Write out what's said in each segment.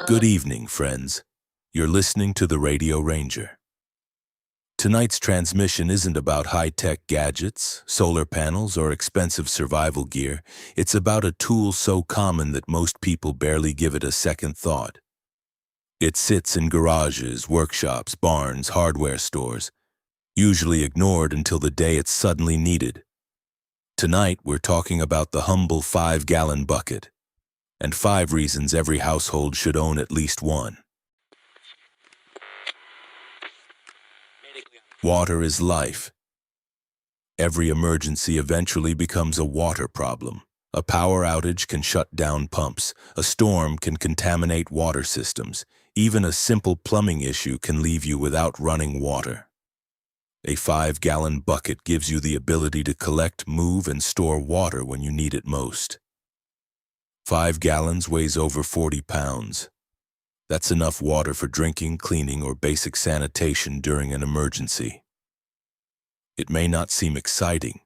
Good evening, friends. You're listening to the Radio Ranger. Tonight's transmission isn't about high-tech gadgets, solar panels, or expensive survival gear. It's about a tool so common that most people barely give it a second thought. It sits in garages, workshops, barns, hardware stores, usually ignored until the day it's suddenly needed. Tonight, we're talking about the humble 5-gallon bucket, and 5 reasons every household should own at least one. Water is life. Every emergency eventually becomes a water problem. A power outage can shut down pumps. A storm can contaminate water systems. Even a simple plumbing issue can leave you without running water. A 5-gallon bucket gives you the ability to collect, move, and store water when you need it most. 5 gallons weighs over 40 pounds. That's enough water for drinking, cleaning, or basic sanitation during an emergency. It may not seem exciting,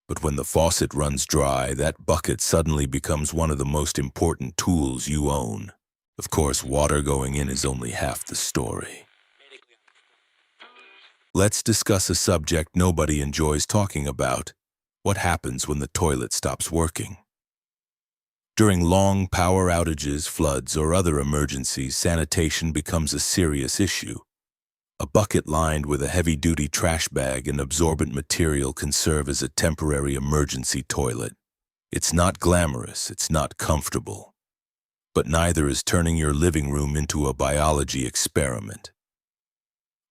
but when the faucet runs dry, that bucket suddenly becomes one of the most important tools you own. Of course, water going in is only half the story. Let's discuss a subject nobody enjoys talking about. What happens when the toilet stops working? During long power outages, floods, or other emergencies, sanitation becomes a serious issue. A bucket lined with a heavy-duty trash bag and absorbent material can serve as a temporary emergency toilet. It's not glamorous, it's not comfortable. But neither is turning your living room into a biology experiment.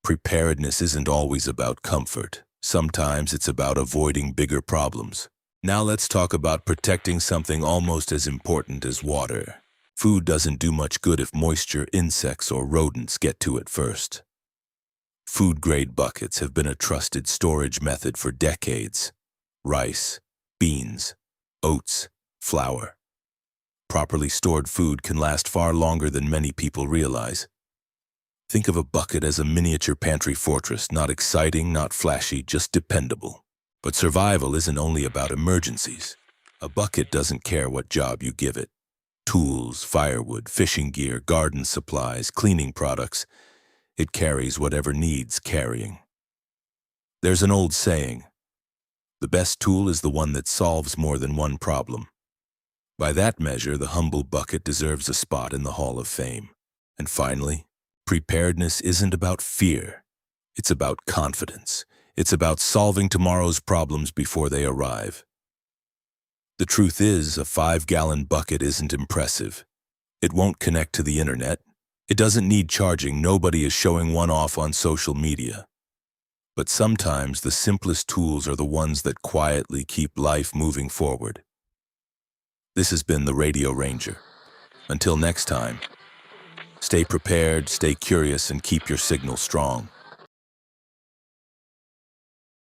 Preparedness isn't always about comfort. Sometimes it's about avoiding bigger problems. Now let's talk about protecting something almost as important as water. Food doesn't do much good if moisture, insects, or rodents get to it first. Food-grade buckets have been a trusted storage method for decades. Rice, beans, oats, flour. Properly stored food can last far longer than many people realize. Think of a bucket as a miniature pantry fortress, not exciting, not flashy, just dependable. But survival isn't only about emergencies. A bucket doesn't care what job you give it. Tools, firewood, fishing gear, garden supplies, cleaning products. It carries whatever needs carrying. There's an old saying, the best tool is the one that solves more than one problem. By that measure, the humble bucket deserves a spot in the Hall of Fame. And finally, preparedness isn't about fear. It's about confidence. It's about solving tomorrow's problems before they arrive. The truth is, a 5-gallon bucket isn't impressive. It won't connect to the internet. It doesn't need charging. Nobody is showing one off on social media. But sometimes the simplest tools are the ones that quietly keep life moving forward. This has been the Radio Ranger. Until next time, stay prepared, stay curious, and keep your signal strong.